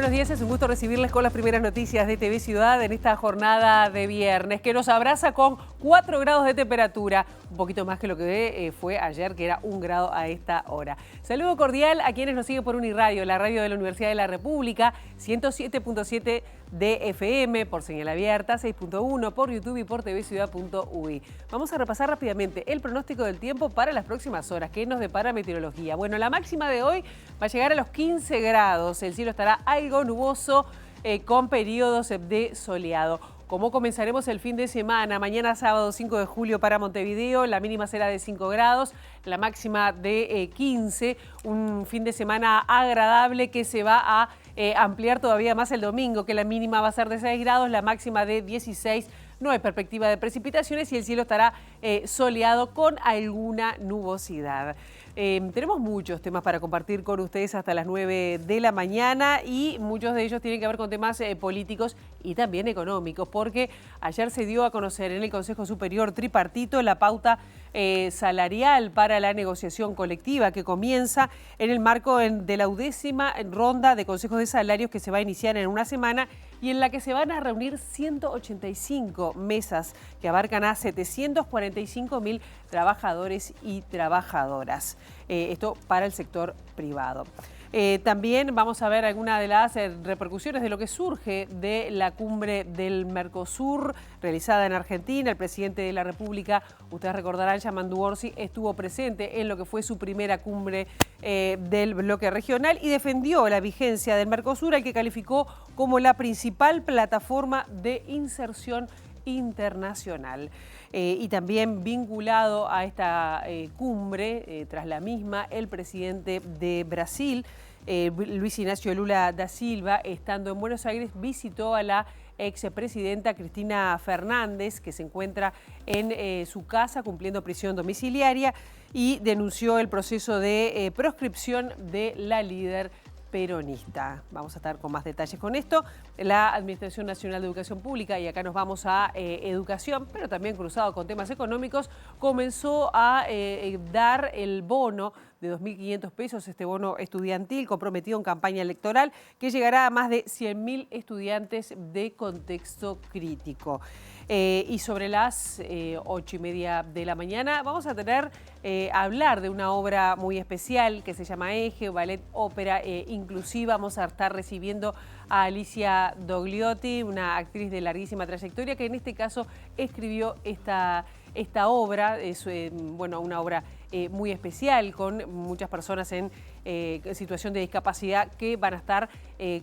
Buenos días, es un gusto recibirles con las primeras noticias de TV Ciudad en esta jornada de viernes que nos abraza con 4 grados de temperatura, un poquito más que lo que fue ayer, que era 1 grado a esta hora. Saludo cordial a quienes nos siguen por Uniradio, la radio de la Universidad de la República, 107.7 de FM, por señal abierta, 6.1 por YouTube y por tvciudad.ui. Vamos a repasar rápidamente el pronóstico del tiempo para las próximas horas. ¿Qué nos depara meteorología? Bueno, la máxima de hoy va a llegar a los 15 grados. El cielo estará algo nuboso con periodos de soleado. ¿Cómo comenzaremos el fin de semana? Mañana sábado 5 de julio para Montevideo, la mínima será de 5 grados, la máxima de 15. Un fin de semana agradable que se va a ampliar todavía más el domingo, que la mínima va a ser de 6 grados, la máxima de 16. No hay perspectiva de precipitaciones y el cielo estará soleado con alguna nubosidad. Tenemos muchos temas para compartir con ustedes hasta las 9 de la mañana y muchos de ellos tienen que ver con temas políticos y también económicos, porque ayer se dio a conocer en el Consejo Superior Tripartito la pauta salarial para la negociación colectiva que comienza en el marco de la 10ª ronda de consejos de salarios que se va a iniciar en una semana y en la que se van a reunir 185 mesas que abarcan a 745.000 trabajadores y trabajadoras. Esto para el sector privado. También vamos a ver algunas de las repercusiones de lo que surge de la cumbre del Mercosur realizada en Argentina. El presidente de la República, ustedes recordarán, Yamandu Orsi, estuvo presente en lo que fue su primera cumbre del bloque regional y defendió la vigencia del Mercosur, al que calificó como la principal plataforma de inserción internacional. Y también vinculado a esta cumbre, tras la misma, el presidente de Brasil, Luis Ignacio Lula da Silva, estando en Buenos Aires, visitó a la expresidenta Cristina Fernández, que se encuentra en su casa cumpliendo prisión domiciliaria, y denunció el proceso de proscripción de la líder peronista. Vamos a estar con más detalles con esto. La Administración Nacional de Educación Pública, y acá nos vamos a educación, pero también cruzado con temas económicos, comenzó a dar el bono de 2.500 pesos, este bono estudiantil comprometido en campaña electoral, que llegará a más de 100.000 estudiantes de contexto crítico. Y sobre las 8:30 de la mañana vamos a hablar de una obra muy especial que se llama Eje, ballet ópera inclusiva. Vamos a estar recibiendo a Alicia Dogliotti, una actriz de larguísima trayectoria, que en este caso escribió esta obra. Es una obra muy especial, con muchas personas en situación de discapacidad que van a estar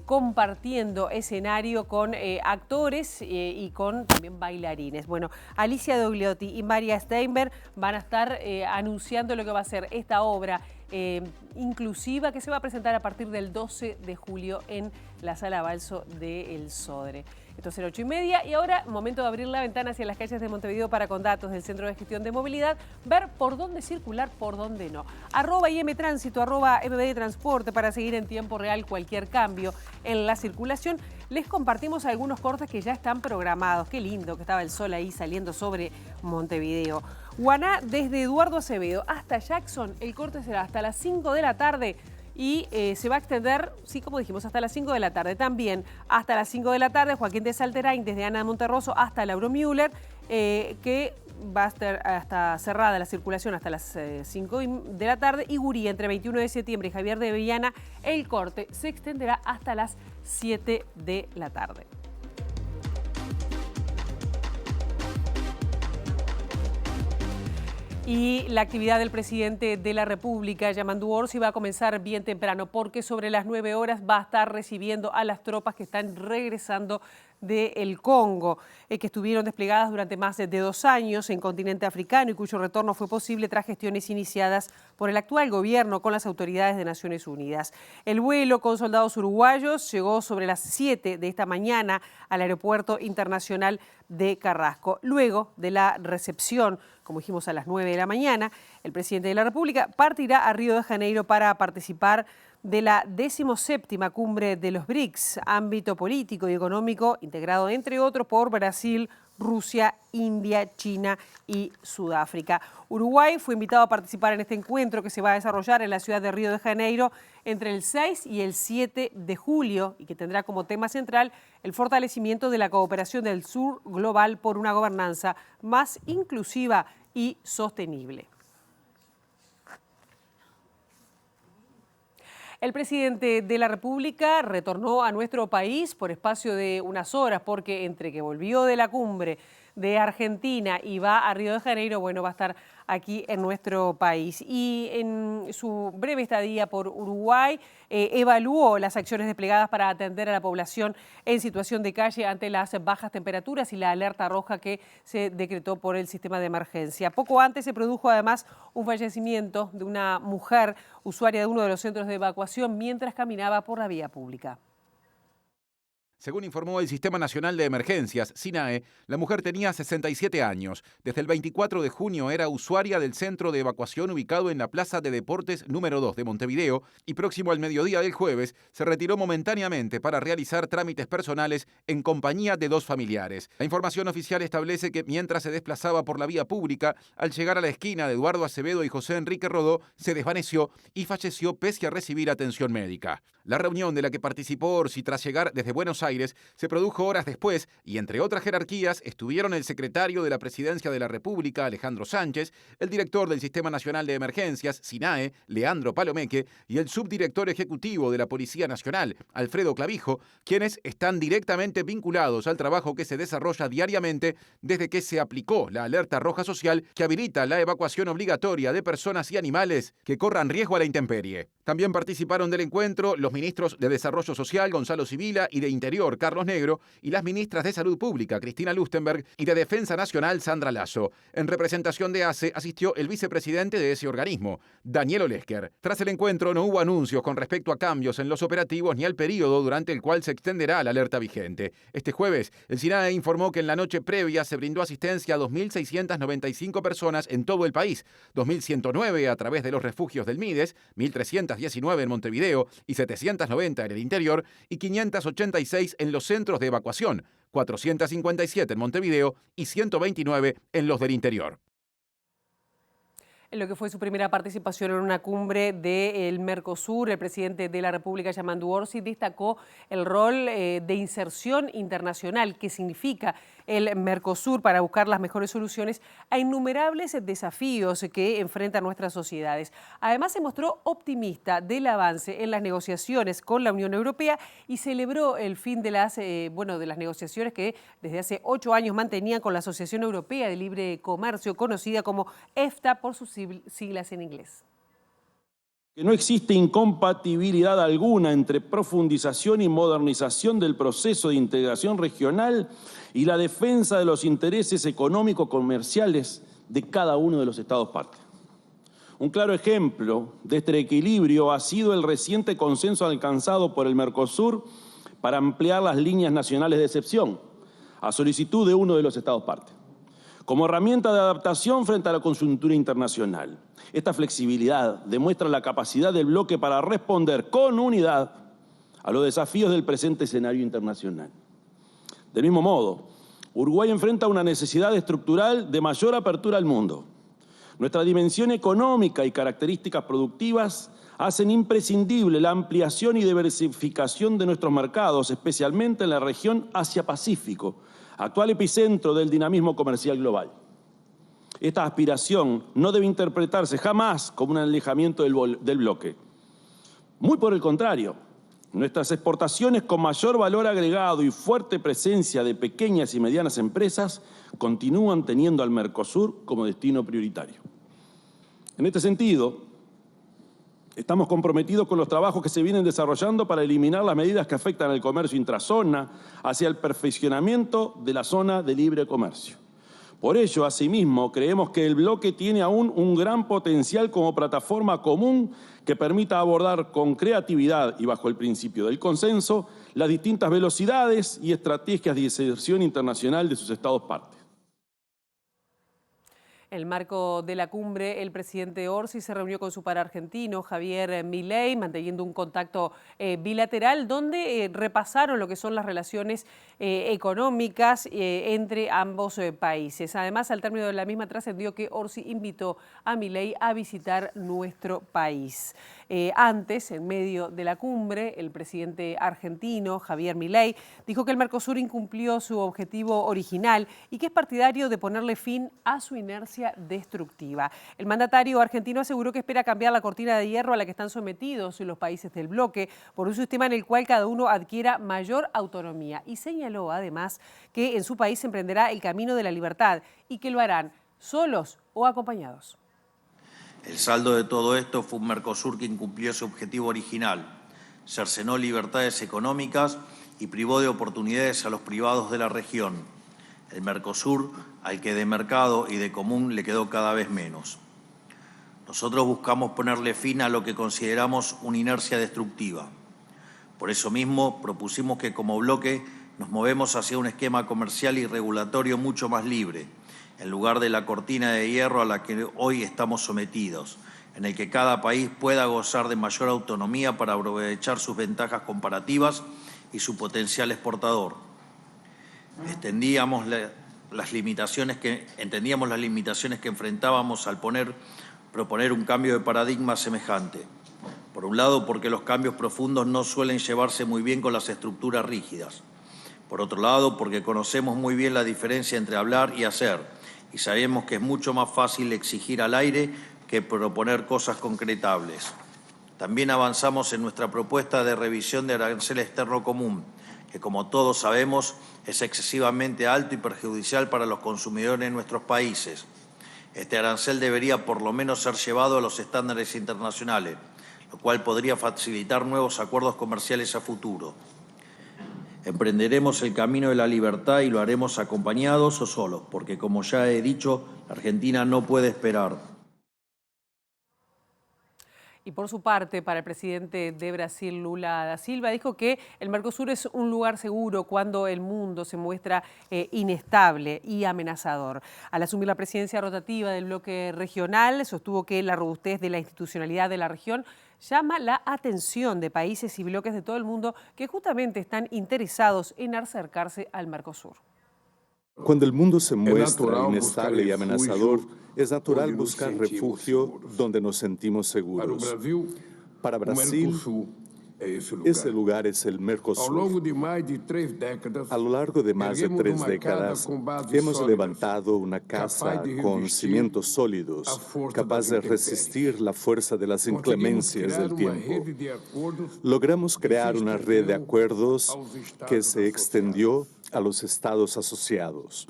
compartiendo escenario con actores y con también bailarines. Bueno, Alicia Dogliotti y María Steinberg van a estar anunciando lo que va a ser esta obra inclusiva, que se va a presentar a partir del 12 de julio en la Sala Balso de El Sodre. Esto será 8:30 y ahora momento de abrir la ventana hacia las calles de Montevideo para, con datos del Centro de Gestión de Movilidad, ver por dónde circular, por dónde no. @IMTránsito, @MBD Transporte para seguir en tiempo real cualquier cambio en la circulación. Les compartimos algunos cortes que ya están programados. Qué lindo que estaba el sol ahí saliendo sobre Montevideo. Guaná, desde Eduardo Acevedo hasta Jackson, el corte será hasta las 5 de la tarde. Y se va a extender, sí, como dijimos, hasta las 5 de la tarde. También hasta las 5 de la tarde, Joaquín de Salterain, desde Ana de Monterroso hasta Lauro Müller, que va a estar hasta cerrada la circulación hasta las 5 de la tarde. Y Gurí, entre 21 de septiembre y Javier de Villana, el corte se extenderá hasta las 7 de la tarde. Y la actividad del presidente de la República, Yamandu Orsi, va a comenzar bien temprano, porque sobre las 9 horas va a estar recibiendo a las tropas que están regresando del Congo, que estuvieron desplegadas durante más de 2 años en continente africano y cuyo retorno fue posible tras gestiones iniciadas por el actual gobierno con las autoridades de Naciones Unidas. El vuelo con soldados uruguayos llegó sobre las 7 de esta mañana al Aeropuerto Internacional de Carrasco. Luego de la recepción, como dijimos, a las 9 de la mañana, el presidente de la República partirá a Río de Janeiro para participar de la 17ª cumbre de los BRICS, ámbito político y económico integrado, entre otros, por Brasil, Rusia, India, China y Sudáfrica. Uruguay fue invitado a participar en este encuentro que se va a desarrollar en la ciudad de Río de Janeiro entre el 6 y el 7 de julio y que tendrá como tema central el fortalecimiento de la cooperación del sur global por una gobernanza más inclusiva y sostenible. El presidente de la República retornó a nuestro país por espacio de unas horas porque entre que volvió de la cumbre de Argentina y va a Río de Janeiro, bueno, va a estar aquí en nuestro país. Y en su breve estadía por Uruguay, evaluó las acciones desplegadas para atender a la población en situación de calle ante las bajas temperaturas y la alerta roja que se decretó por el sistema de emergencia. Poco antes se produjo además un fallecimiento de una mujer usuaria de uno de los centros de evacuación mientras caminaba por la vía pública. Según informó el Sistema Nacional de Emergencias, SINAE, la mujer tenía 67 años. Desde el 24 de junio era usuaria del centro de evacuación ubicado en la Plaza de Deportes número 2 de Montevideo y próximo al mediodía del jueves se retiró momentáneamente para realizar trámites personales en compañía de 2 familiares. La información oficial establece que mientras se desplazaba por la vía pública, al llegar a la esquina de Eduardo Acevedo y José Enrique Rodó, se desvaneció y falleció pese a recibir atención médica. La reunión de la que participó Orsi tras llegar desde Buenos Aires se produjo horas después y entre otras jerarquías estuvieron el secretario de la Presidencia de la República, Alejandro Sánchez, el director del Sistema Nacional de Emergencias, SINAE, Leandro Palomeque, y el subdirector ejecutivo de la Policía Nacional, Alfredo Clavijo, quienes están directamente vinculados al trabajo que se desarrolla diariamente desde que se aplicó la alerta roja social que habilita la evacuación obligatoria de personas y animales que corran riesgo a la intemperie. También participaron del encuentro los ministros de Desarrollo Social, Gonzalo Sibila, y de Interior, Carlos Negro, y las ministras de Salud Pública, Cristina Lustenberg, y de Defensa Nacional, Sandra Lasso. En representación de ACE asistió el vicepresidente de ese organismo, Daniel Olesker. Tras el encuentro no hubo anuncios con respecto a cambios en los operativos ni al periodo durante el cual se extenderá la alerta vigente. Este jueves, el SINAE informó que en la noche previa se brindó asistencia a 2.695 personas en todo el país, 2.109 a través de los refugios del MIDES, 1.319 en Montevideo y 790 en el interior y 586 en los centros de evacuación, 457 en Montevideo y 129 en los del interior. En lo que fue su primera participación en una cumbre del Mercosur, el presidente de la República, Yamandu Orsi, destacó el rol de inserción internacional que significa el Mercosur para buscar las mejores soluciones a innumerables desafíos que enfrentan nuestras sociedades. Además, se mostró optimista del avance en las negociaciones con la Unión Europea y celebró el fin de las negociaciones que desde hace 8 años mantenían con la Asociación Europea de Libre Comercio, conocida como EFTA por sus siglas en inglés. Que no existe incompatibilidad alguna entre profundización y modernización del proceso de integración regional y la defensa de los intereses económico-comerciales de cada uno de los Estados partes. Un claro ejemplo de este equilibrio ha sido el reciente consenso alcanzado por el Mercosur para ampliar las líneas nacionales de excepción, a solicitud de uno de los Estados partes, como herramienta de adaptación frente a la coyuntura internacional. Esta flexibilidad demuestra la capacidad del bloque para responder con unidad a los desafíos del presente escenario internacional. Del mismo modo, Uruguay enfrenta una necesidad estructural de mayor apertura al mundo. Nuestra dimensión económica y características productivas hacen imprescindible la ampliación y diversificación de nuestros mercados, especialmente en la región Asia-Pacífico, actual epicentro del dinamismo comercial global. Esta aspiración no debe interpretarse jamás como un alejamiento del bloque. Muy por el contrario, nuestras exportaciones con mayor valor agregado y fuerte presencia de pequeñas y medianas empresas continúan teniendo al Mercosur como destino prioritario. En este sentido, estamos comprometidos con los trabajos que se vienen desarrollando para eliminar las medidas que afectan al comercio intrazona hacia el perfeccionamiento de la zona de libre comercio. Por ello, asimismo, creemos que el bloque tiene aún un gran potencial como plataforma común que permita abordar con creatividad y bajo el principio del consenso las distintas velocidades y estrategias de inserción internacional de sus Estados partes. En el marco de la cumbre, el presidente Orsi se reunió con su par argentino, Javier Milei, manteniendo un contacto bilateral donde repasaron lo que son las relaciones económicas entre ambos países. Además, al término de la misma trascendió que Orsi invitó a Milei a visitar nuestro país. Antes, en medio de la cumbre, el presidente argentino, Javier Milei, dijo que el Mercosur incumplió su objetivo original y que es partidario de ponerle fin a su inercia destructiva. El mandatario argentino aseguró que espera cambiar la cortina de hierro a la que están sometidos los países del bloque por un sistema en el cual cada uno adquiera mayor autonomía y señaló además que en su país se emprenderá el camino de la libertad y que lo harán solos o acompañados. El saldo de todo esto fue un Mercosur que incumplió su objetivo original, cercenó libertades económicas y privó de oportunidades a los privados de la región. El Mercosur, al que de mercado y de común le quedó cada vez menos. Nosotros buscamos ponerle fin a lo que consideramos una inercia destructiva. Por eso mismo propusimos que como bloque nos movemos hacia un esquema comercial y regulatorio mucho más libre, en lugar de la cortina de hierro a la que hoy estamos sometidos, en el que cada país pueda gozar de mayor autonomía para aprovechar sus ventajas comparativas y su potencial exportador. Entendíamos las limitaciones que enfrentábamos al proponer un cambio de paradigma semejante. Por un lado, porque los cambios profundos no suelen llevarse muy bien con las estructuras rígidas. Por otro lado, porque conocemos muy bien la diferencia entre hablar y hacer, y sabemos que es mucho más fácil exigir al aire que proponer cosas concretables. También avanzamos en nuestra propuesta de revisión del arancel externo común, que como todos sabemos es excesivamente alto y perjudicial para los consumidores en nuestros países. Este arancel debería por lo menos ser llevado a los estándares internacionales, lo cual podría facilitar nuevos acuerdos comerciales a futuro. Emprenderemos el camino de la libertad y lo haremos acompañados o solos, porque como ya he dicho, la Argentina no puede esperar. Y por su parte, para el presidente de Brasil, Lula da Silva, dijo que el Mercosur es un lugar seguro cuando el mundo se muestra inestable y amenazador. Al asumir la presidencia rotativa del bloque regional, sostuvo que la robustez de la institucionalidad de la región llama la atención de países y bloques de todo el mundo que justamente están interesados en acercarse al Mercosur. Cuando el mundo se muestra inestable y amenazador, es natural buscar refugio donde nos sentimos seguros. Para Brasil, ese lugar es el Mercosur. A lo largo de más de 3 décadas, hemos levantado una casa con cimientos sólidos, capaz de resistir la fuerza de las inclemencias del tiempo. Logramos crear una red de acuerdos que se extendió a los estados asociados.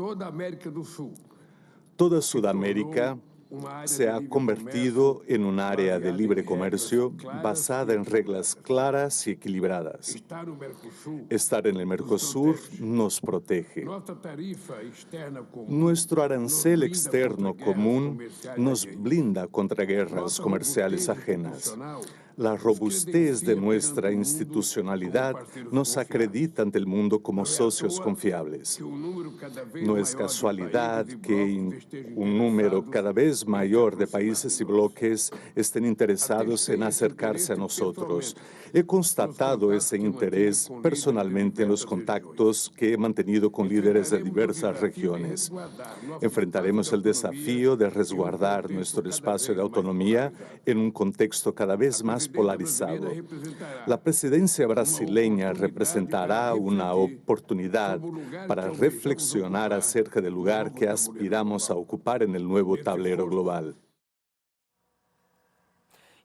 Toda Sudamérica se ha convertido en un área de libre comercio basada en reglas claras y equilibradas. Estar en el Mercosur nos protege. Nuestro arancel externo común nos blinda contra guerras comerciales ajenas. La robustez de nuestra institucionalidad nos acredita ante el mundo como socios confiables. No es casualidad que un número cada vez mayor de países y bloques estén interesados en acercarse a nosotros. He constatado ese interés personalmente en los contactos que he mantenido con líderes de diversas regiones. Enfrentaremos el desafío de resguardar nuestro espacio de autonomía en un contexto cada vez más polarizado. La presidencia brasileña representará una oportunidad para reflexionar acerca del lugar que aspiramos a ocupar en el nuevo tablero global.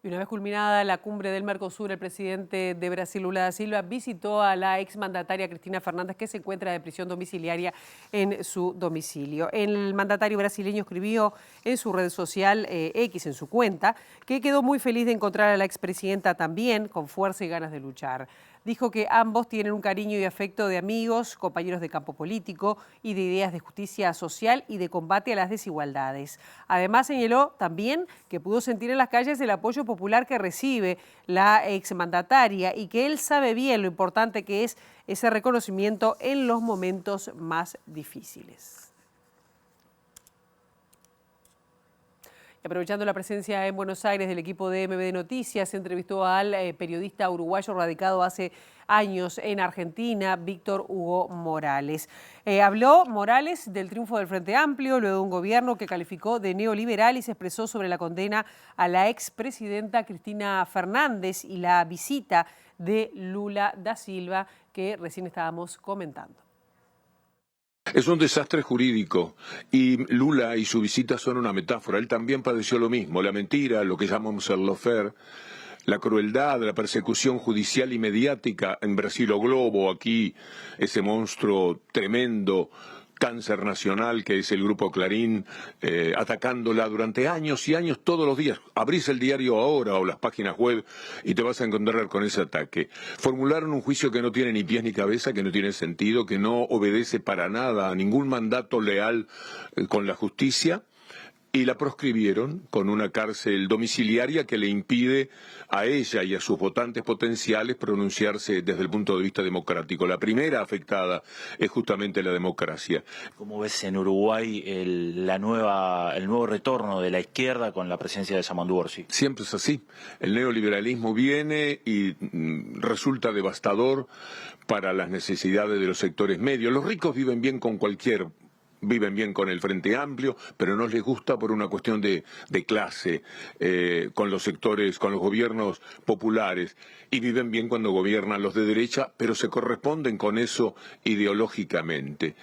Y una vez culminada la cumbre del Mercosur, el presidente de Brasil, Lula da Silva, visitó a la exmandataria Cristina Fernández, que se encuentra de prisión domiciliaria en su domicilio. El mandatario brasileño escribió en su red social X, en su cuenta, que quedó muy feliz de encontrar a la expresidenta también con fuerza y ganas de luchar. Dijo que ambos tienen un cariño y afecto de amigos, compañeros de campo político y de ideas de justicia social y de combate a las desigualdades. Además, señaló también que pudo sentir en las calles el apoyo popular que recibe la exmandataria y que él sabe bien lo importante que es ese reconocimiento en los momentos más difíciles. Aprovechando la presencia en Buenos Aires del equipo de MBD Noticias, se entrevistó al periodista uruguayo radicado hace años en Argentina, Víctor Hugo Morales. Habló Morales del triunfo del Frente Amplio, luego de un gobierno que calificó de neoliberal y se expresó sobre la condena a la expresidenta Cristina Fernández y la visita de Lula da Silva, que recién estábamos comentando. Es un desastre jurídico y Lula y su visita son una metáfora. Él también padeció lo mismo, la mentira, lo que llamamos el lawfare, la crueldad, la persecución judicial y mediática en Brasil o Globo, aquí ese monstruo tremendo, cáncer nacional que es el Grupo Clarín, atacándola durante años y años, todos los días. Abrís el diario Ahora o las páginas web y te vas a encontrar con ese ataque. Formularon un juicio que no tiene ni pies ni cabeza, que no tiene sentido, que no obedece para nada a ningún mandato leal con la justicia. Y la proscribieron con una cárcel domiciliaria que le impide a ella y a sus votantes potenciales pronunciarse desde el punto de vista democrático. La primera afectada es justamente la democracia. ¿Cómo ves en Uruguay el nuevo retorno de la izquierda con la presencia de Samandu Orsi? Siempre es así. El neoliberalismo viene y resulta devastador para las necesidades de los sectores medios. Los ricos viven bien con viven bien con el Frente Amplio, pero no les gusta por una cuestión de clase, con los sectores, con los gobiernos populares, y viven bien cuando gobiernan los de derecha, pero se corresponden con eso ideológicamente.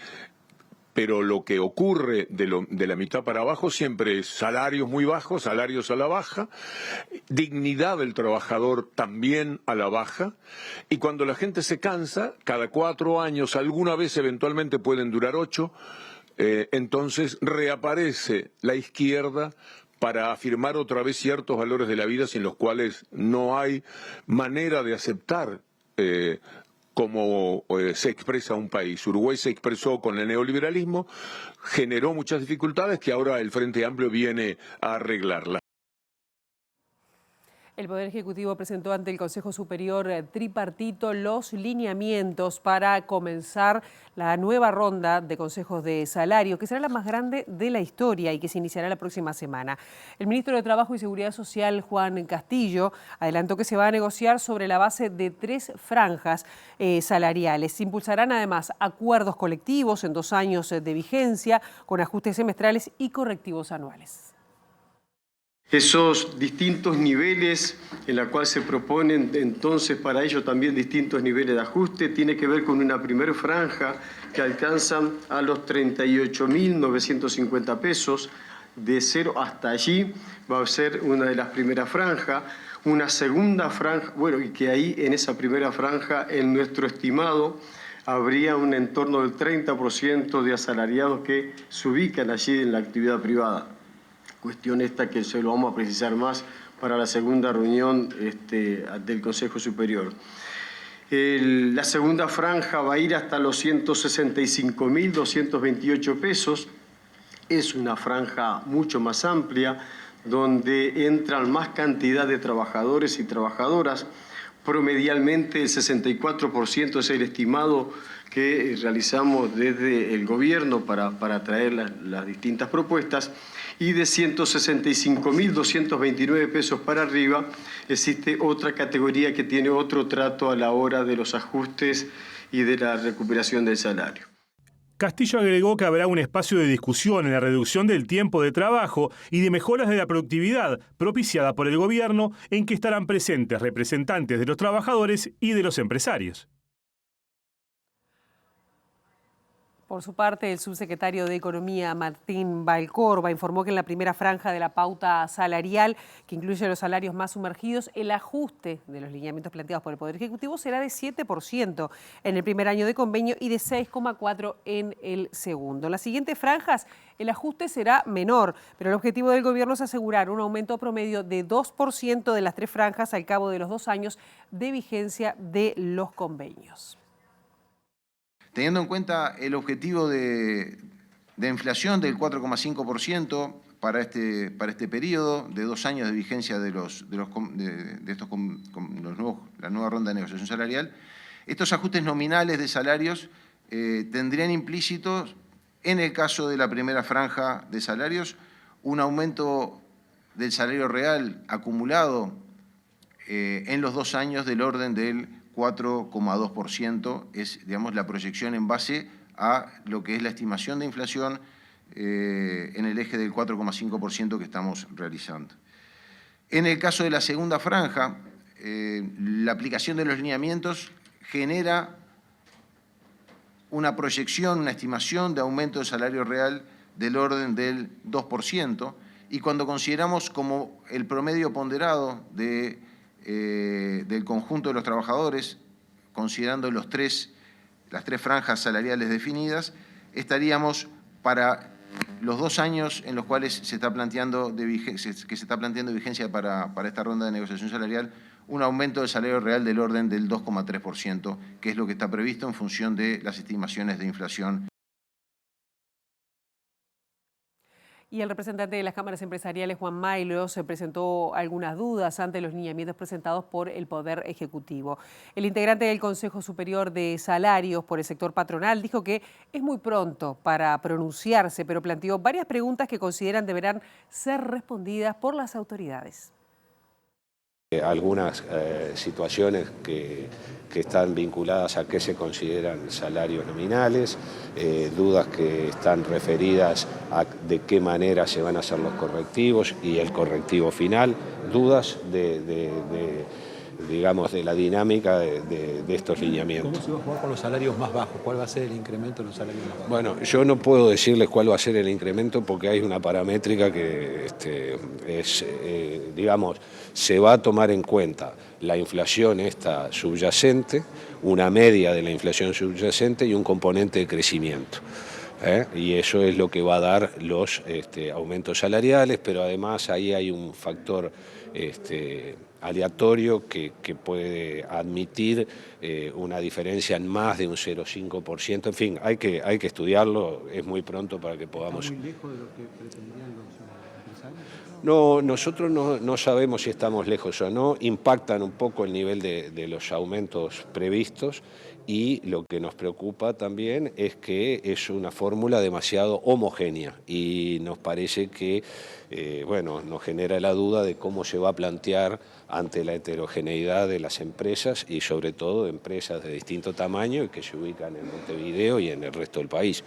Pero lo que ocurre de la mitad para abajo siempre es salarios muy bajos, salarios a la baja, dignidad del trabajador también a la baja, y cuando la gente se cansa, cada 4 años, alguna vez eventualmente pueden durar 8, entonces reaparece la izquierda para afirmar otra vez ciertos valores de la vida sin los cuales no hay manera de aceptar cómo se expresa un país. Uruguay se expresó con el neoliberalismo, generó muchas dificultades que ahora el Frente Amplio viene a arreglarlas. El Poder Ejecutivo presentó ante el Consejo Superior Tripartito los lineamientos para comenzar la nueva ronda de consejos de salario, que será la más grande de la historia y que se iniciará la próxima semana. El ministro de Trabajo y Seguridad Social, Juan Castillo, adelantó que se va a negociar sobre la base de 3 franjas salariales. Se impulsarán además acuerdos colectivos en 2 años de vigencia, con ajustes semestrales y correctivos anuales. Esos distintos niveles en la cual se proponen entonces para ello también distintos niveles de ajuste tiene que ver con una primera franja que alcanzan a los 38.950 pesos. De 0 hasta allí va a ser una de las primeras franjas. Una segunda franja, bueno, y que ahí en esa primera franja en nuestro estimado habría un entorno del 30% de asalariados que se ubican allí en la actividad privada. Cuestión esta que se lo vamos a precisar más para la segunda reunión del Consejo Superior. La segunda franja va a ir hasta los 165.228 pesos. Es una franja mucho más amplia, donde entran más cantidad de trabajadores y trabajadoras. Promedialmente el 64% es el estimado que realizamos desde el gobierno para traer las distintas propuestas, y de 165.229 pesos para arriba existe otra categoría que tiene otro trato a la hora de los ajustes y de la recuperación del salario. Castillo agregó que habrá un espacio de discusión en la reducción del tiempo de trabajo y de mejoras de la productividad propiciada por el gobierno, en que estarán presentes representantes de los trabajadores y de los empresarios. Por su parte, el subsecretario de Economía, Martín Valcorba, informó que en la primera franja de la pauta salarial, que incluye los salarios más sumergidos, el ajuste de los lineamientos planteados por el Poder Ejecutivo será de 7% en el primer año de convenio y de 6,4% en el segundo. En las siguientes franjas, el ajuste será menor, pero el objetivo del gobierno es asegurar un aumento promedio de 2% de las 3 franjas al cabo de los 2 años de vigencia de los convenios. Teniendo en cuenta el objetivo de inflación del 4,5% para este periodo de 2 años de vigencia de la nueva ronda de negociación salarial, estos ajustes nominales de salarios tendrían implícitos, en el caso de la primera franja de salarios, un aumento del salario real acumulado en los 2 años del orden del 4,2%, es, digamos, la proyección en base a lo que es la estimación de inflación en el eje del 4,5% que estamos realizando. En el caso de la segunda franja, la aplicación de los lineamientos genera una proyección, una estimación de aumento del salario real del orden del 2%, y cuando consideramos como el promedio ponderado del conjunto de los trabajadores, considerando las tres franjas salariales definidas, estaríamos para los 2 años en los cuales se está planteando vigencia para esta ronda de negociación salarial, un aumento del salario real del orden del 2,3%, que es lo que está previsto en función de las estimaciones de inflación. Y el representante de las cámaras empresariales, Juan Mailo, se presentó algunas dudas ante los lineamientos presentados por el Poder Ejecutivo. El integrante del Consejo Superior de Salarios por el sector patronal dijo que es muy pronto para pronunciarse, pero planteó varias preguntas que consideran deberán ser respondidas por las autoridades. Algunas situaciones que están vinculadas a qué se consideran salarios nominales, dudas que están referidas a de qué manera se van a hacer los correctivos y el correctivo final, dudas digamos, de la dinámica de estos lineamientos. ¿Cómo se va a jugar con los salarios más bajos? ¿Cuál va a ser el incremento de los salarios más bajos? Bueno, yo no puedo decirles cuál va a ser el incremento porque hay una paramétrica que digamos, se va a tomar en cuenta la inflación esta subyacente, una media de la inflación subyacente y un componente de crecimiento. Y eso es lo que va a dar los aumentos salariales, pero además ahí hay un factor aleatorio que puede admitir una diferencia en más de un 0,5%. En fin, hay que estudiarlo, es muy pronto para que podamos... ¿Está muy lejos de lo que pretendían los empresarios? No, nosotros no sabemos si estamos lejos o no, impactan un poco el nivel de los aumentos previstos y lo que nos preocupa también es que es una fórmula demasiado homogénea y nos parece que, bueno, nos genera la duda de cómo se va a plantear ante la heterogeneidad de las empresas y sobre todo de empresas de distinto tamaño y que se ubican en Montevideo y en el resto del país.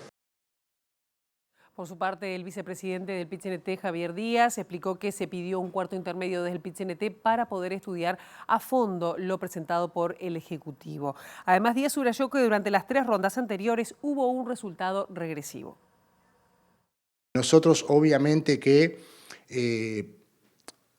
Por su parte, el vicepresidente del PIT-CNT, Javier Díaz, explicó que se pidió un cuarto intermedio desde el PIT-CNT para poder estudiar a fondo lo presentado por el Ejecutivo. Además, Díaz subrayó que durante las 3 rondas anteriores hubo un resultado regresivo. Nosotros obviamente que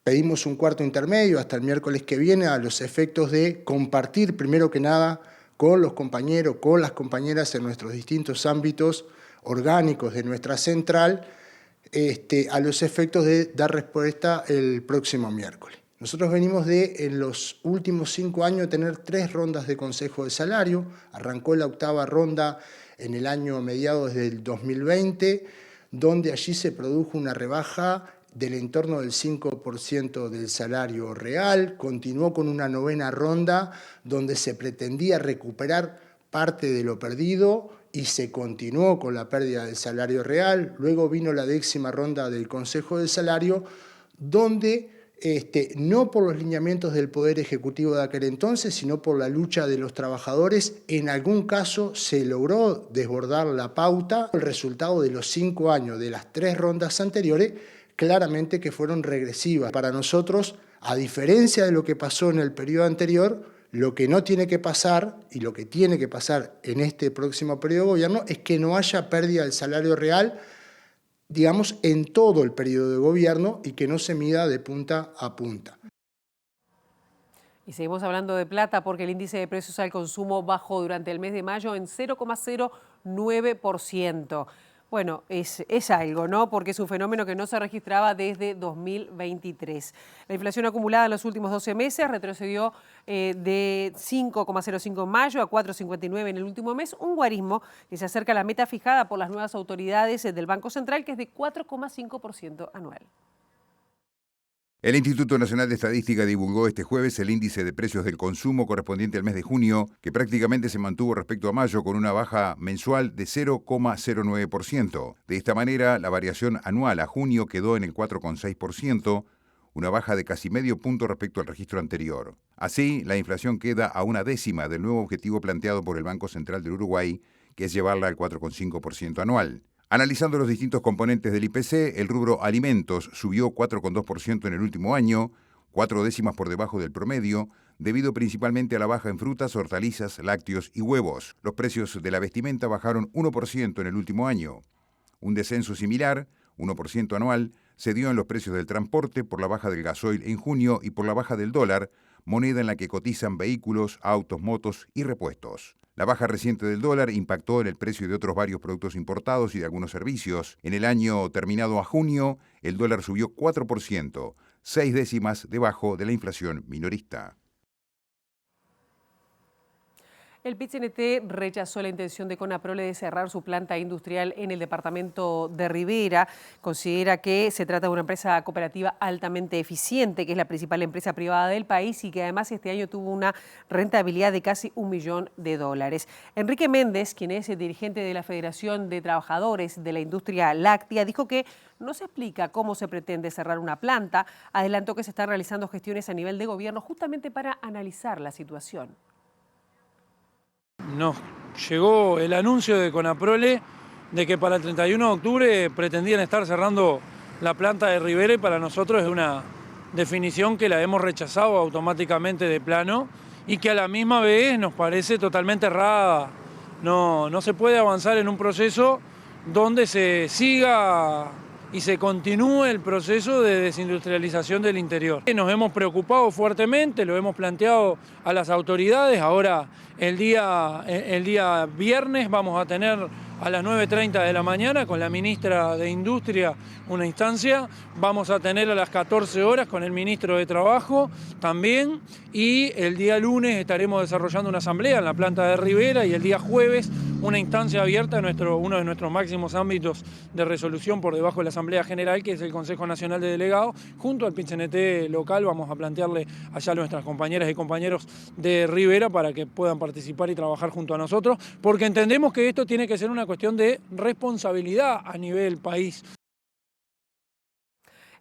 pedimos un cuarto intermedio hasta el miércoles que viene a los efectos de compartir primero que nada con los compañeros, con las compañeras en nuestros distintos ámbitos orgánicos de nuestra central, a los efectos de dar respuesta el próximo miércoles. Nosotros venimos en los últimos 5 años, tener 3 rondas de Consejo de Salario. Arrancó la 8ª ronda en el año mediados del 2020, donde allí se produjo una rebaja del entorno del 5% del salario real. Continuó con una 9ª ronda, donde se pretendía recuperar parte de lo perdido, y se continuó con la pérdida del salario real. Luego vino la 10ª ronda del Consejo de Salario, donde no por los lineamientos del Poder Ejecutivo de aquel entonces, sino por la lucha de los trabajadores, en algún caso se logró desbordar la pauta. El resultado de los 5 años de las 3 rondas anteriores, claramente que fueron regresivas. Para nosotros, a diferencia de lo que pasó en el periodo anterior, lo que no tiene que pasar, y lo que tiene que pasar en este próximo periodo de gobierno, es que no haya pérdida del salario real, digamos, en todo el periodo de gobierno y que no se mida de punta a punta. Y seguimos hablando de plata porque el índice de precios al consumo bajó durante el mes de mayo en 0,09%. Bueno, es algo, ¿no? Porque es un fenómeno que no se registraba desde 2023. La inflación acumulada en los últimos 12 meses retrocedió de 5,05 en mayo a 4,59 en el último mes, un guarismo que se acerca a la meta fijada por las nuevas autoridades del Banco Central, que es de 4,5% anual. El Instituto Nacional de Estadística divulgó este jueves el índice de precios del consumo correspondiente al mes de junio, que prácticamente se mantuvo respecto a mayo con una baja mensual de 0,09%. De esta manera, la variación anual a junio quedó en el 4,6%, una baja de casi medio punto respecto al registro anterior. Así, la inflación queda a una décima del nuevo objetivo planteado por el Banco Central del Uruguay, que es llevarla al 4,5% anual. Analizando los distintos componentes del IPC, el rubro alimentos subió 4,2% en el último año, 4 décimas por debajo del promedio, debido principalmente a la baja en frutas, hortalizas, lácteos y huevos. Los precios de la vestimenta bajaron 1% en el último año. Un descenso similar, 1% anual, se dio en los precios del transporte por la baja del gasoil en junio y por la baja del dólar, moneda en la que cotizan vehículos, autos, motos y repuestos. La baja reciente del dólar impactó en el precio de otros varios productos importados y de algunos servicios. En el año terminado a junio, el dólar subió 4%, 6 décimas debajo de la inflación minorista. El PIT-CNT rechazó la intención de Conaprole de cerrar su planta industrial en el departamento de Rivera. Considera que se trata de una empresa cooperativa altamente eficiente, que es la principal empresa privada del país y que además este año tuvo una rentabilidad de casi $1 millón. Enrique Méndez, quien es el dirigente de la Federación de Trabajadores de la Industria Láctea, dijo que no se explica cómo se pretende cerrar una planta. Adelantó que se están realizando gestiones a nivel de gobierno justamente para analizar la situación. Nos llegó el anuncio de Conaprole de que para el 31 de octubre pretendían estar cerrando la planta de Rivera y para nosotros es una definición que la hemos rechazado automáticamente de plano y que a la misma vez nos parece totalmente errada. No se puede avanzar en un proceso donde se siga y se continúe el proceso de desindustrialización del interior. Nos hemos preocupado fuertemente, lo hemos planteado a las autoridades. Ahora el día viernes vamos a tener a las 9:30 de la mañana con la ministra de Industria una instancia. Vamos a tener a las 14 horas con el ministro de Trabajo también. Y el día lunes estaremos desarrollando una asamblea en la planta de Rivera y el día jueves una instancia abierta en uno de nuestros máximos ámbitos de resolución por debajo de la Asamblea General, que es el Consejo Nacional de Delegados. Junto al PIT-CNT local vamos a plantearle allá a nuestras compañeras y compañeros de Rivera para que puedan participar y trabajar junto a nosotros, porque entendemos que esto tiene que ser una cuestión de responsabilidad a nivel país.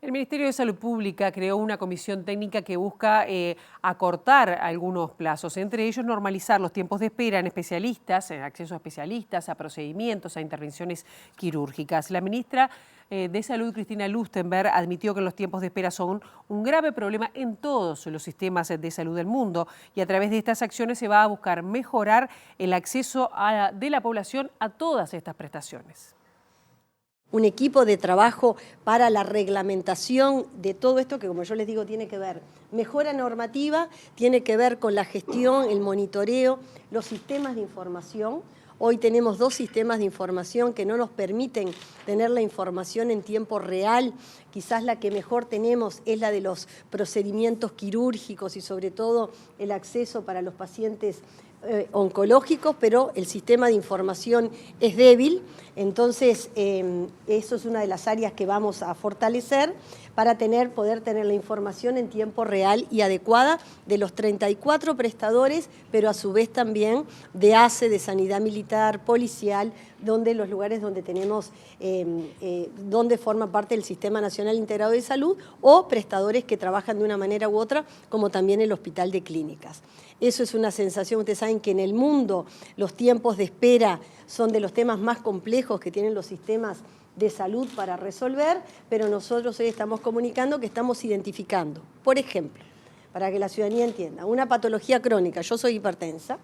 El Ministerio de Salud Pública creó una comisión técnica que busca acortar algunos plazos, entre ellos normalizar los tiempos de espera en especialistas, en acceso a especialistas, a procedimientos, a intervenciones quirúrgicas. La ministra de Salud, Cristina Lustenberg, admitió que los tiempos de espera son un grave problema en todos los sistemas de salud del mundo y a través de estas acciones se va a buscar mejorar el acceso de la población a todas estas prestaciones. Un equipo de trabajo para la reglamentación de todo esto que, como yo les digo, tiene que ver mejora normativa, tiene que ver con la gestión, el monitoreo, los sistemas de información. Hoy tenemos 2 sistemas de información que no nos permiten tener la información en tiempo real. Quizás la que mejor tenemos es la de los procedimientos quirúrgicos y sobre todo el acceso para los pacientes oncológicos, pero el sistema de información es débil, entonces eso es una de las áreas que vamos a fortalecer para poder tener la información en tiempo real y adecuada de los 34 prestadores, pero a su vez también de ACE, de Sanidad Militar, Policial, donde los lugares donde tenemos, donde forma parte del Sistema Nacional Integrado de Salud o prestadores que trabajan de una manera u otra, como también el Hospital de Clínicas. Eso es una sensación, ustedes saben que en el mundo los tiempos de espera son de los temas más complejos que tienen los sistemas de salud para resolver, pero nosotros hoy estamos comunicando que estamos identificando, por ejemplo, para que la ciudadanía entienda, una patología crónica, yo soy hipertensa,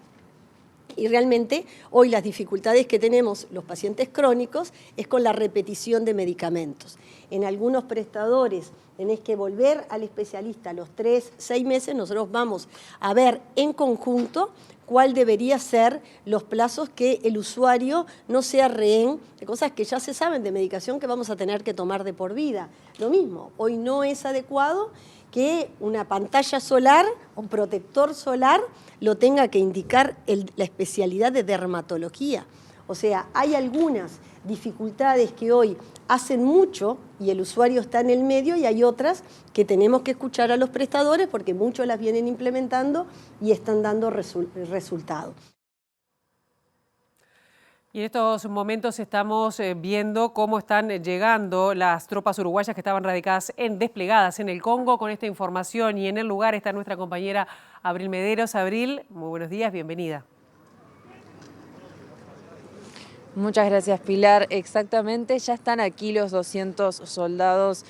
y realmente hoy las dificultades que tenemos los pacientes crónicos es con la repetición de medicamentos. En algunos prestadores tenés que volver al especialista a los 3-6 meses, nosotros vamos a ver en conjunto cuál debería ser los plazos que el usuario no sea rehén de cosas que ya se saben de medicación que vamos a tener que tomar de por vida. Lo mismo, hoy no es adecuado que una pantalla solar, un protector solar, lo tenga que indicar la especialidad de dermatología. O sea, hay algunas dificultades que hoy hacen mucho y el usuario está en el medio, y hay otras que tenemos que escuchar a los prestadores porque muchos las vienen implementando y están dando resultados. Y en estos momentos estamos viendo cómo están llegando las tropas uruguayas que estaban desplegadas en el Congo con esta información, y en el lugar está nuestra compañera Abril Mederos. Abril, muy buenos días, bienvenida. Muchas gracias, Pilar. Exactamente, ya están aquí los 200 soldados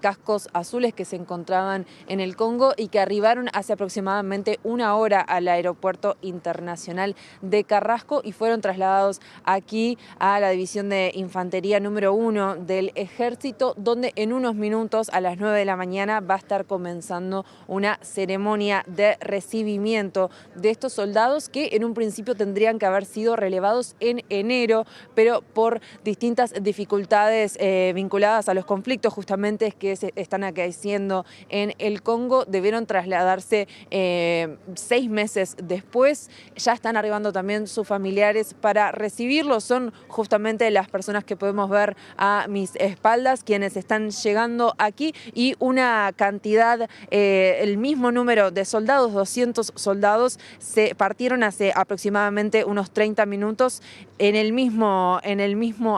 cascos azules que se encontraban en el Congo y que arribaron hace aproximadamente una hora al aeropuerto internacional de Carrasco y fueron trasladados aquí a la división de infantería número 1 del ejército, donde en unos minutos a las 9 de la mañana va a estar comenzando una ceremonia de recibimiento de estos soldados que en un principio tendrían que haber sido relevados en enero, pero por distintas dificultades vinculadas a los conflictos justamente que se están acaeciendo en el Congo, debieron trasladarse 6 meses después. Ya están arribando también sus familiares para recibirlos. Son justamente las personas que podemos ver a mis espaldas quienes están llegando aquí, y una cantidad, el mismo número de soldados, 200 soldados, se partieron hace aproximadamente unos 30 minutos en el mismo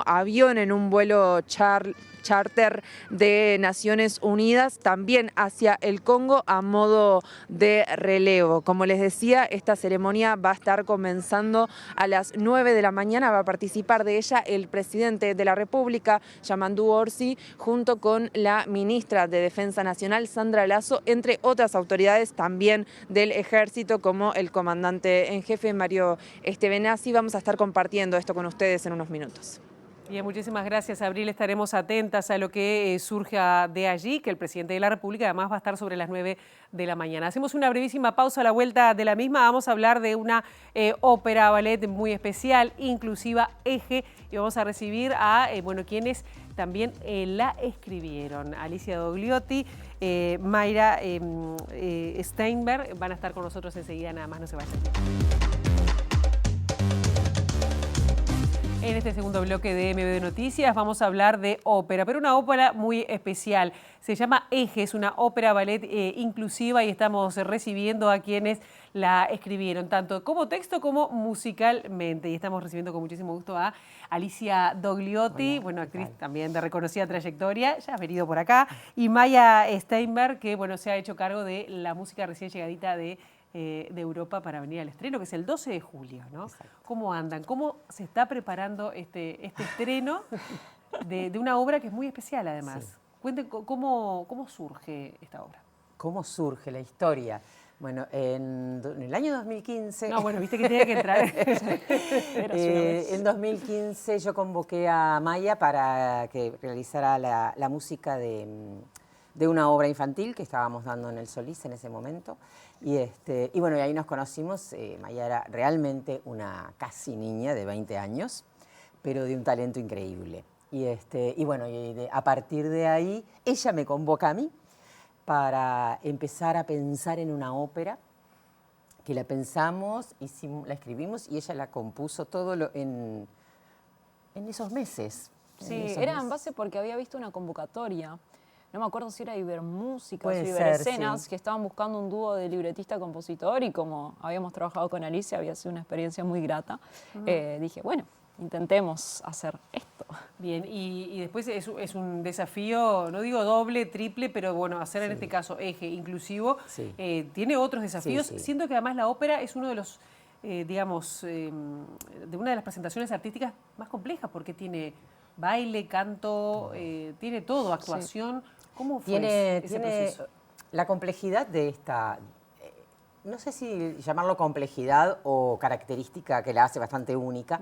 avión, en un vuelo charter de Naciones Unidas, también hacia el Congo a modo de relevo. Como les decía, esta ceremonia va a estar comenzando a las 9 de la mañana. Va a participar de ella el presidente de la República, Yamandu Orsi, junto con la ministra de Defensa Nacional, Sandra Lasso, entre otras autoridades también del ejército, como el comandante en jefe, Mario Estevenazzi. Vamos a estar compartiendo esto con ustedes en unos minutos. Bien, muchísimas gracias, Abril. Estaremos atentas a lo que surja de allí, que el presidente de la República además va a estar sobre las 9 de la mañana. Hacemos una brevísima pausa. A la vuelta de la misma vamos a hablar de una ópera ballet muy especial, inclusiva, Eje, y vamos a recibir a quienes también la escribieron. Alicia Dogliotti, Mayra Steinberg van a estar con nosotros enseguida, nada más no se vayan. En este segundo bloque de MBD Noticias vamos a hablar de ópera, pero una ópera muy especial. Se llama Eje, es una ópera ballet inclusiva, y estamos recibiendo a quienes la escribieron, tanto como texto como musicalmente. Y estamos recibiendo con muchísimo gusto a Alicia Dogliotti, actriz también de reconocida trayectoria, ya has venido por acá, y Maya Steinberg, que se ha hecho cargo de la música recién llegadita de Europa para venir al estreno, que es el 12 de julio, ¿no? Exacto. ¿Cómo andan? ¿Cómo se está preparando este estreno de una obra que es muy especial, además? Sí. Cuenten cómo surge esta obra. ¿Cómo surge la historia? Bueno, en el año 2015... No, viste que tenía que entrar. En 2015 yo convoqué a Maya para que realizara la música de una obra infantil que estábamos dando en el Solís en ese momento. Y ahí nos conocimos. Maya era realmente una casi niña de 20 años, pero de un talento increíble. A partir de ahí, ella me convoca a mí para empezar a pensar en una ópera, que la pensamos, la escribimos y ella la compuso todo en esos meses. Sí, era en base porque había visto una convocatoria. No me acuerdo si era Ibermúsica o Iberescenas, sí, que estaban buscando un dúo de libretista-compositor, y como habíamos trabajado con Alicia, había sido una experiencia muy grata. Dije, intentemos hacer esto. Bien, y después es un desafío, no digo doble, triple, pero hacer en este caso Eje inclusivo, sí, tiene otros desafíos. Sí. Siento que además la ópera es uno de los, de una de las presentaciones artísticas más complejas, porque tiene baile, canto, tiene todo, actuación. Sí. ¿Cómo fue ese proceso? La complejidad de esta, no sé si llamarlo complejidad o característica que la hace bastante única,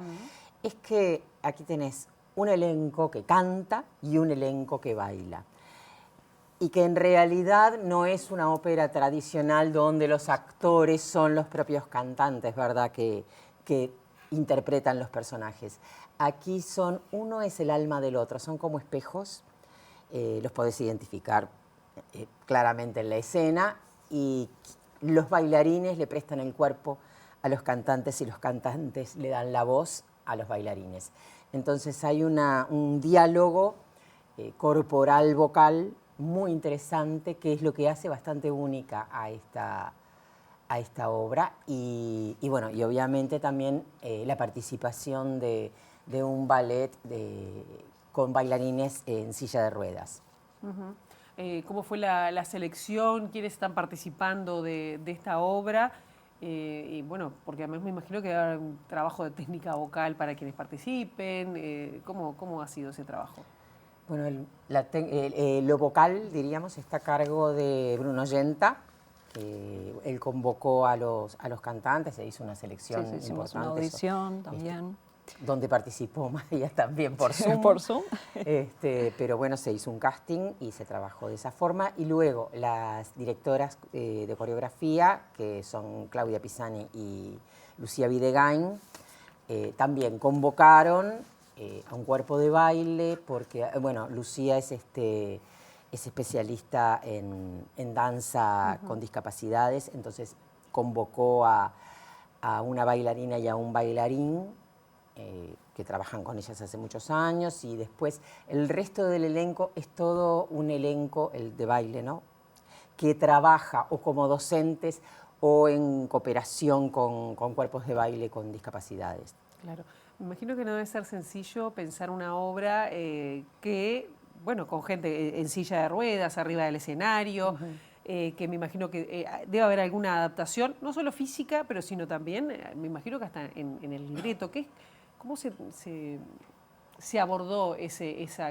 es que aquí tenés un elenco que canta y un elenco que baila. Y que en realidad no es una ópera tradicional donde los actores son los propios cantantes, ¿verdad?, que interpretan los personajes. Aquí uno es el alma del otro, son como espejos, los podés identificar claramente en la escena, y los bailarines le prestan el cuerpo a los cantantes y los cantantes le dan la voz a los bailarines. Entonces hay un diálogo corporal-vocal muy interesante, que es lo que hace bastante única a esta obra. Y bueno, y obviamente también la participación de un ballet con bailarines en silla de ruedas. ¿Cómo fue la selección? ¿Quiénes están participando de esta obra? Y bueno, porque además me imagino que va a haber un trabajo de técnica vocal para quienes participen. ¿Cómo ha sido ese trabajo? Bueno, lo vocal, diríamos, está a cargo de Bruno Yenta, que él convocó a los cantantes, se hizo una selección importante. Hicimos una audición también. Donde participó Maya también por Zoom. Por Zoom. Pero bueno, se hizo un casting y se trabajó de esa forma. Y luego las directoras de coreografía, que son Claudia Pisani y Lucía Videgain, también convocaron a un cuerpo de baile, porque, bueno, Lucía es especialista en danza con discapacidades, entonces convocó a una bailarina y a un bailarín que trabajan con ellas hace muchos años, y después el resto del elenco es todo un elenco, el de baile, ¿no?, que trabaja o como docentes o en cooperación con cuerpos de baile con discapacidades. Claro. Me imagino que no debe ser sencillo pensar una obra que, bueno, con gente en silla de ruedas, arriba del escenario, que me imagino que debe haber alguna adaptación, no solo física, pero sino también, me imagino que hasta en el libreto. ¿Cómo se abordó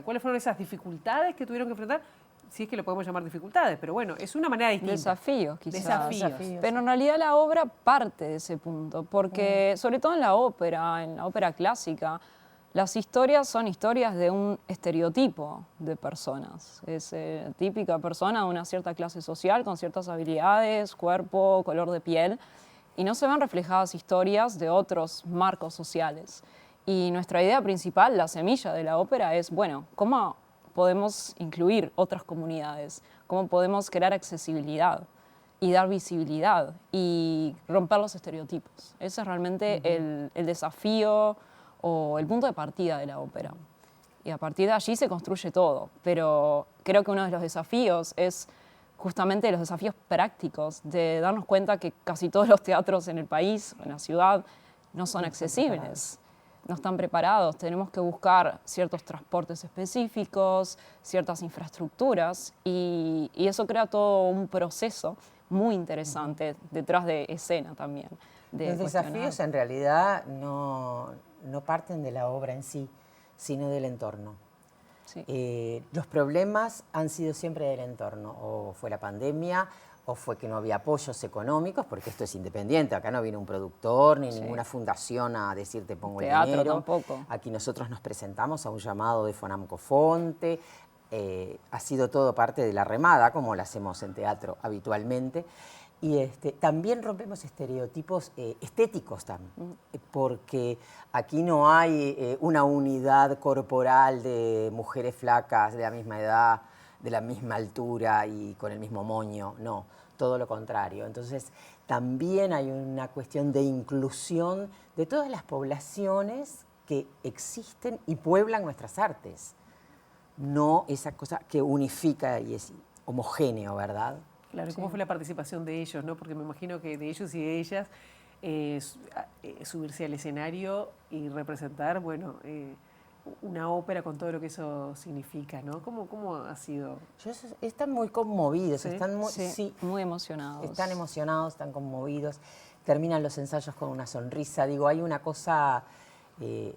cuáles fueron esas dificultades que tuvieron que enfrentar? Si es que lo podemos llamar dificultades, pero bueno, es una manera distinta. Desafíos, quizás. Desafíos. Pero en realidad la obra parte de ese punto, porque sobre todo en la ópera clásica, las historias son historias de un estereotipo de personas. Es típica persona de una cierta clase social, con ciertas habilidades, cuerpo, color de piel, y no se ven reflejadas historias de otros marcos sociales. Y nuestra idea principal, la semilla de la ópera, es, bueno, ¿cómo podemos incluir otras comunidades? ¿Cómo podemos crear accesibilidad y dar visibilidad y romper los estereotipos? Ese es realmente el desafío o el punto de partida de la ópera. Y a partir de allí se construye todo. Pero creo que uno de los desafíos es justamente los desafíos prácticos, de darnos cuenta que casi todos los teatros en el país, en la ciudad, no son accesibles. No están preparados, tenemos que buscar ciertos transportes específicos, ciertas infraestructuras, y eso crea todo un proceso muy interesante detrás de escena también. Los desafíos en realidad no parten de la obra en sí, sino del entorno. Sí. Los problemas han sido siempre del entorno, o fue la pandemia, o fue que no había apoyos económicos, porque esto es independiente, acá no viene un productor ni ninguna fundación a decir te pongo el dinero. Tampoco. Aquí nosotros nos presentamos a un llamado de Fonamco Fonte, ha sido todo parte de la remada, como lo hacemos en teatro habitualmente, y también rompemos estereotipos estéticos también, porque aquí no hay una unidad corporal de mujeres flacas de la misma edad, de la misma altura y con el mismo moño, no, todo lo contrario. Entonces, también hay una cuestión de inclusión de todas las poblaciones que existen y pueblan nuestras artes, no esa cosa que unifica y es homogéneo, ¿verdad? Claro, ¿cómo fue la participación de ellos, no? Porque me imagino que de ellos y de ellas subirse al escenario y representar, bueno, una ópera con todo lo que eso significa, ¿no? ¿Cómo ha sido? Están muy conmovidos, ¿Sí? están muy emocionados. Están emocionados, están conmovidos, terminan los ensayos con una sonrisa. Digo, hay una cosa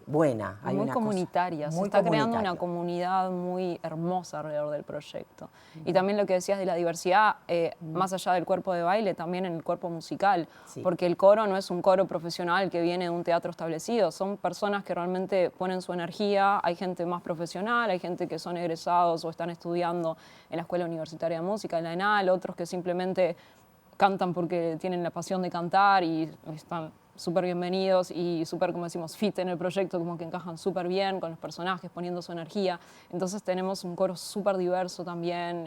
buena. Hay muy una comunitaria, cosa se está creando una comunidad muy hermosa alrededor del proyecto. Y también lo que decías de la diversidad, más allá del cuerpo de baile, también en el cuerpo musical, porque el coro no es un coro profesional que viene de un teatro establecido, son personas que realmente ponen su energía, hay gente más profesional, hay gente que son egresados o están estudiando en la Escuela Universitaria de Música, en la ENAL, otros que simplemente cantan porque tienen la pasión de cantar y están súper bienvenidos y súper, como decimos, fit en el proyecto, como que encajan súper bien con los personajes, poniendo su energía. Entonces tenemos un coro súper diverso también,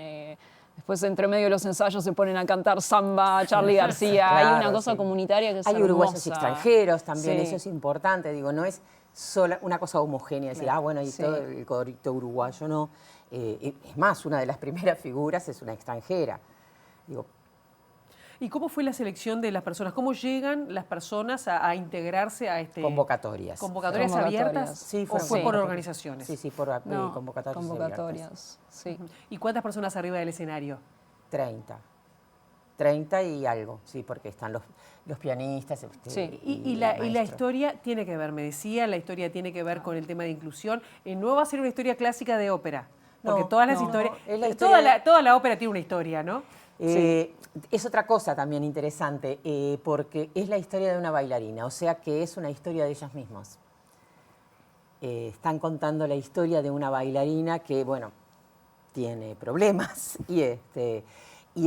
Después, entre medio de los ensayos, se ponen a cantar samba, Charly García. Claro, hay una cosa comunitaria que es Hay hermosa. uruguayos extranjeros también, Sí. eso es importante. Digo, no es sola, una cosa homogénea, decir, bueno, y Sí. todo el corito uruguayo, no. Es más, una de las primeras figuras es una extranjera. Digo, ¿y cómo fue la selección de las personas? ¿Cómo llegan las personas a integrarse a este...? convocatorias. ¿Convocatorias abiertas? Sí, ¿O fue por organizaciones? Sí, sí, por No, convocatorias. convocatorias, sí. ¿Y cuántas personas arriba del escenario? 30. 30 y algo, sí, porque están los pianistas. Sí. Y la historia tiene que ver, me decía, la historia tiene que ver con el tema de inclusión. No va a ser una historia clásica de ópera, porque No, todas las no, historias... es la historia toda la ópera tiene una historia, ¿no? Es otra cosa también interesante, porque es la historia de una bailarina, o sea que es una historia de ellas mismas. Están contando la historia de una bailarina que, bueno, tiene problemas y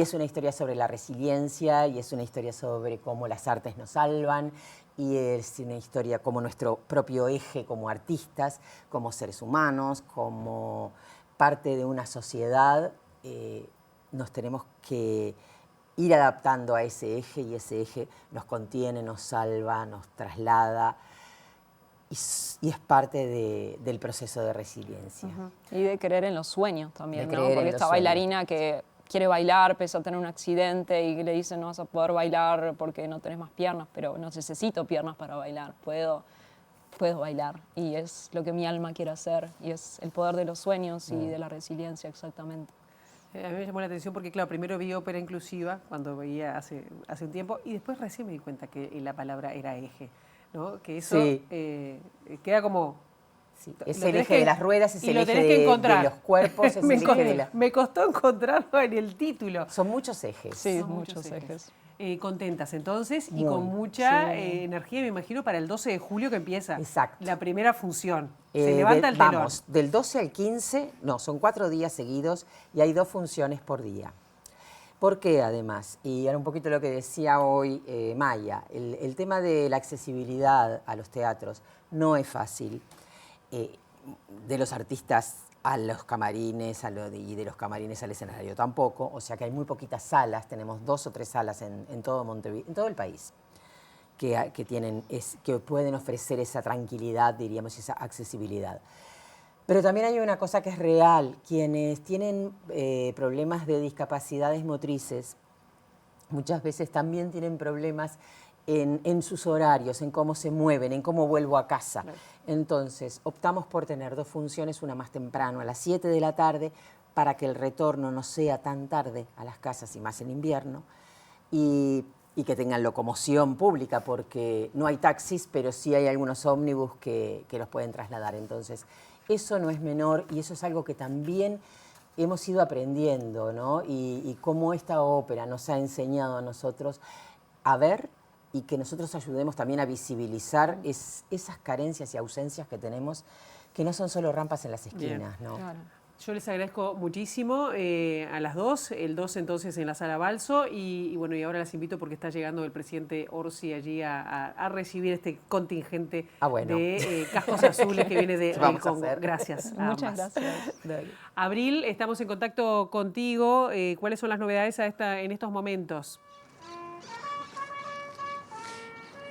es una historia sobre la resiliencia y es una historia sobre cómo las artes nos salvan y es una historia como nuestro propio eje como artistas, como seres humanos, como parte de una sociedad. Nos tenemos que ir adaptando a ese eje y ese eje nos contiene, nos salva, nos traslada y es parte del proceso de resiliencia. Y de creer en los sueños también, De ¿no? creer en Porque los esta bailarina que quiere bailar, pese a tener un accidente y que le dicen no vas a poder bailar porque no tenés más piernas, pero no necesito piernas para bailar, puedo bailar y es lo que mi alma quiere hacer y es el poder de los sueños y de la resiliencia exactamente. A mí me llamó la atención porque, claro, primero vi ópera inclusiva cuando veía hace un tiempo y después recién me di cuenta que la palabra era eje, ¿no? Que eso queda como... Sí, es el eje de las ruedas, es el eje de los cuerpos, es el eje de la... Me costó encontrarlo en el título. Son muchos ejes. Sí, son muchos ejes. Contentas entonces y con mucha energía, me imagino, para el 12 de julio que empieza la primera función. Se levanta el telón. Vamos, del 12 al 15, no, son 4 días seguidos y hay 2 funciones por día. ¿Por qué además? Y era un poquito lo que decía hoy Maya, el tema de la accesibilidad a los teatros no es fácil. De los artistas a los camarines y de los camarines al escenario tampoco, o sea que hay muy poquitas salas, tenemos 2 o 3 salas en todo Montevideo, en todo el país, que pueden ofrecer esa tranquilidad, diríamos, esa accesibilidad. Pero también hay una cosa que es real, quienes tienen problemas de discapacidades motrices, muchas veces también tienen problemas en sus horarios, en cómo se mueven, en cómo vuelvo a casa. Entonces, optamos por tener 2 funciones, una más temprano, a las 7 de la tarde, para que el retorno no sea tan tarde a las casas y más en invierno, y que tengan locomoción pública, porque no hay taxis, pero sí hay algunos ómnibus que los pueden trasladar. Entonces, eso no es menor y eso es algo que también hemos ido aprendiendo, ¿no? Y cómo esta ópera nos ha enseñado a nosotros a ver y que nosotros ayudemos también a visibilizar esas carencias y ausencias que tenemos, que no son solo rampas en las esquinas, ¿no? Claro. Yo les agradezco muchísimo a las 2, el 2 entonces en la Sala Balso y bueno, y ahora las invito porque está llegando el presidente Orsi allí a recibir este contingente de cascos azules que viene del Congo. Gracias. Muchas gracias. Abril, estamos en contacto contigo. ¿Cuáles son las novedades en estos momentos?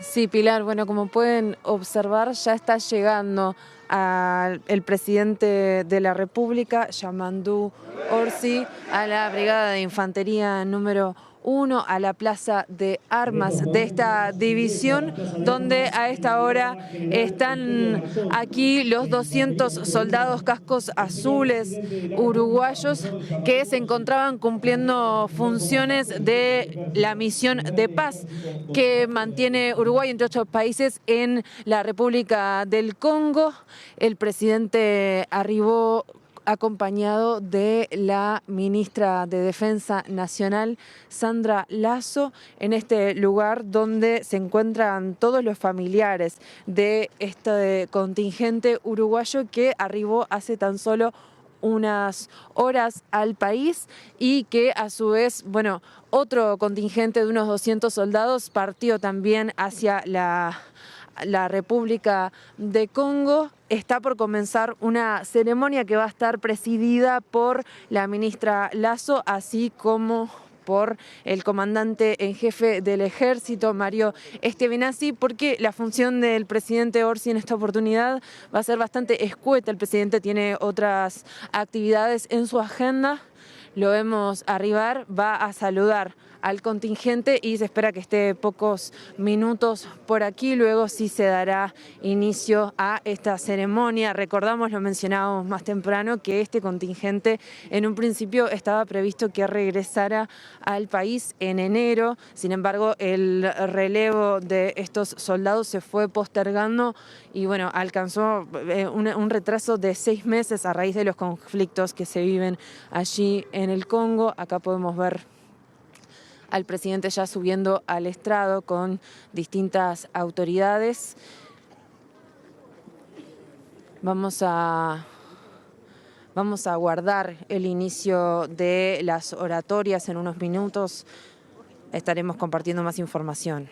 Sí, Pilar, bueno, como pueden observar, ya está llegando el presidente de la República, Yamandu Orsi, a la Brigada de Infantería número 1, a la Plaza de Armas de esta división, donde a esta hora están aquí los 200 soldados cascos azules uruguayos que se encontraban cumpliendo funciones de la misión de paz que mantiene Uruguay, entre otros países, en la República del Congo. El presidente arribó acompañado de la ministra de Defensa Nacional, Sandra Lasso, en este lugar donde se encuentran todos los familiares de este contingente uruguayo que arribó hace tan solo unas horas al país y que a su vez, bueno, otro contingente de unos 200 soldados partió también hacia la República de Congo. Está por comenzar una ceremonia que va a estar presidida por la ministra Lasso, así como por el comandante en jefe del ejército, Mario Estevenasi, porque la función del presidente Orsi en esta oportunidad va a ser bastante escueta. El presidente tiene otras actividades en su agenda. Lo vemos arribar, va a saludar al contingente y se espera que esté pocos minutos por aquí. Luego sí se dará inicio a esta ceremonia. Recordamos, lo mencionábamos más temprano, que este contingente en un principio estaba previsto que regresara al país en enero. Sin embargo, el relevo de estos soldados se fue postergando y bueno, alcanzó un retraso de 6 meses a raíz de los conflictos que se viven allí en el Congo. Acá podemos ver al presidente ya subiendo al estrado con distintas autoridades. Vamos a aguardar el inicio de las oratorias. En unos minutos estaremos compartiendo más información.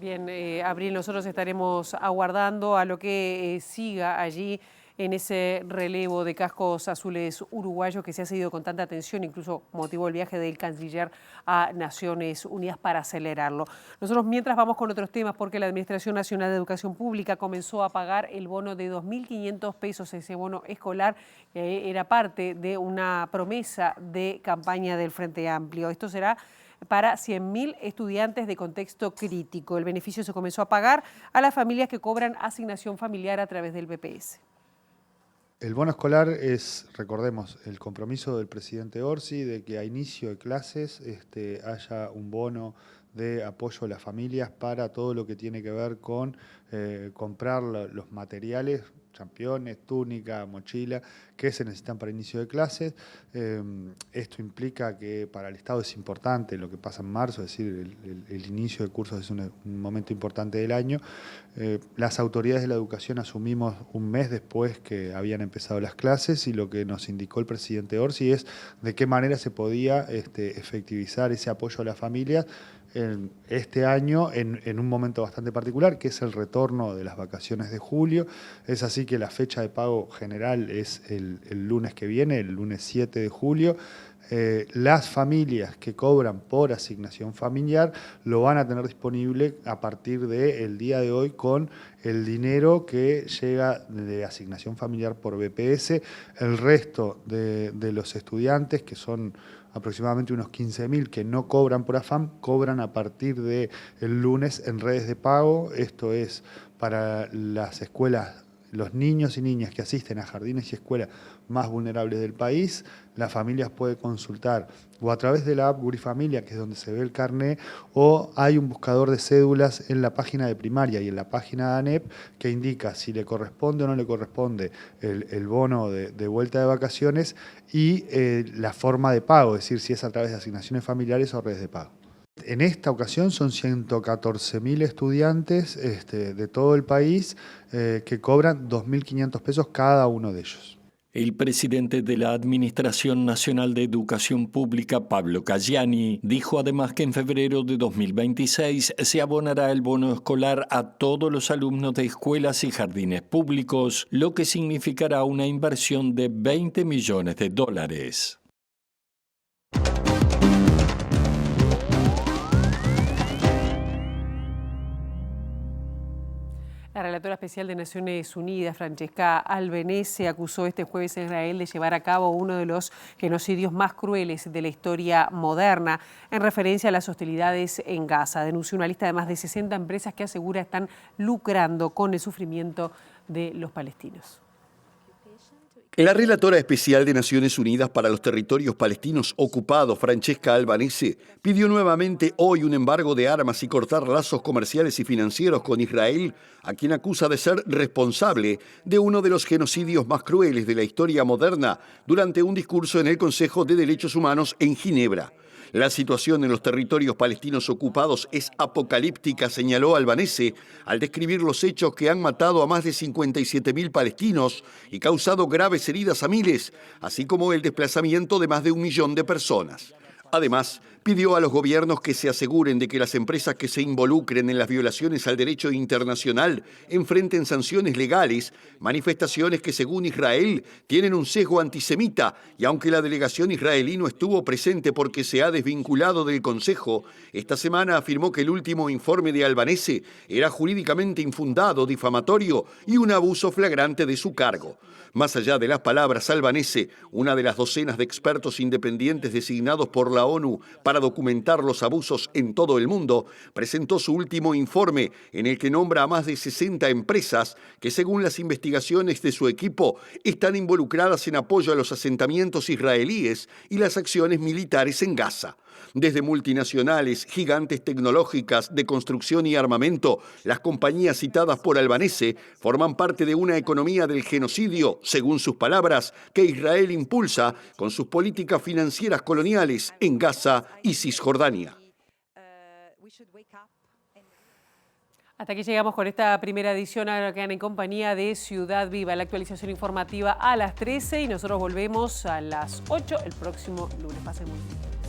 Bien, Abril, nosotros estaremos aguardando a lo que siga allí en ese relevo de cascos azules uruguayos que se ha seguido con tanta atención, incluso motivó el viaje del canciller a Naciones Unidas para acelerarlo. Nosotros mientras vamos con otros temas, porque la Administración Nacional de Educación Pública comenzó a pagar el bono de 2.500 pesos, ese bono escolar, era parte de una promesa de campaña del Frente Amplio. Esto será para 100.000 estudiantes de contexto crítico. El beneficio se comenzó a pagar a las familias que cobran asignación familiar a través del BPS. El bono escolar es, recordemos, el compromiso del presidente Orsi de que a inicio de clases haya un bono de apoyo a las familias para todo lo que tiene que ver con comprar los materiales, championes, túnica, mochila, que se necesitan para inicio de clases. Esto implica que para el Estado es importante lo que pasa en marzo, es decir, el inicio de cursos es un momento importante del año. Las autoridades de la educación asumimos un mes después que habían empezado las clases y lo que nos indicó el presidente Orsi es de qué manera se podía efectivizar ese apoyo a las familias este año en un momento bastante particular, que es el retorno de las vacaciones de julio. Es así que la fecha de pago general es el lunes que viene, el lunes 7 de julio. Las familias que cobran por asignación familiar lo van a tener disponible a partir del día de hoy con el dinero que llega de asignación familiar por BPS. El resto de los estudiantes, que son aproximadamente unos 15.000 que no cobran por AFAM, cobran a partir del lunes en redes de pago. Esto es para las escuelas, los niños y niñas que asisten a jardines y escuelas más vulnerables del país. Las familias pueden consultar o a través de la app Gurifamilia, que es donde se ve el carné, o hay un buscador de cédulas en la página de primaria y en la página de ANEP que indica si le corresponde o no le corresponde el bono de vuelta de vacaciones y la forma de pago, es decir, si es a través de asignaciones familiares o redes de pago. En esta ocasión son 114.000 estudiantes de todo el país que cobran 2.500 pesos cada uno de ellos. El presidente de la Administración Nacional de Educación Pública, Pablo Caggiani, dijo además que en febrero de 2026 se abonará el bono escolar a todos los alumnos de escuelas y jardines públicos, lo que significará una inversión de $20 millones. La relatora especial de Naciones Unidas, Francesca Albanese, acusó este jueves a Israel de llevar a cabo uno de los genocidios más crueles de la historia moderna, en referencia a las hostilidades en Gaza. Denunció una lista de más de 60 empresas que asegura están lucrando con el sufrimiento de los palestinos. La relatora especial de Naciones Unidas para los territorios palestinos ocupados, Francesca Albanese, pidió nuevamente hoy un embargo de armas y cortar lazos comerciales y financieros con Israel, a quien acusa de ser responsable de uno de los genocidios más crueles de la historia moderna, durante un discurso en el Consejo de Derechos Humanos en Ginebra. La situación en los territorios palestinos ocupados es apocalíptica, señaló Albanese, al describir los hechos que han matado a más de 57.000 palestinos y causado graves heridas a miles, así como el desplazamiento de más de 1 millón de personas. Además, pidió a los gobiernos que se aseguren de que las empresas que se involucren en las violaciones al derecho internacional enfrenten sanciones legales, manifestaciones que según Israel tienen un sesgo antisemita, y aunque la delegación israelí no estuvo presente porque se ha desvinculado del Consejo, esta semana afirmó que el último informe de Albanese era jurídicamente infundado, difamatorio y un abuso flagrante de su cargo. Más allá de las palabras, Albanese, una de las docenas de expertos independientes designados por la ONU para documentar los abusos en todo el mundo, presentó su último informe en el que nombra a más de 60 empresas que, según las investigaciones de su equipo, están involucradas en apoyo a los asentamientos israelíes y las acciones militares en Gaza. Desde multinacionales, gigantes tecnológicas de construcción y armamento, las compañías citadas por Albanese forman parte de una economía del genocidio, según sus palabras, que Israel impulsa con sus políticas financieras coloniales en Gaza y Cisjordania. Hasta aquí llegamos con esta primera edición. Ahora quedan en compañía de Ciudad Viva, la actualización informativa a las 13 y nosotros volvemos a las 8 el próximo lunes. Pasen muy bien.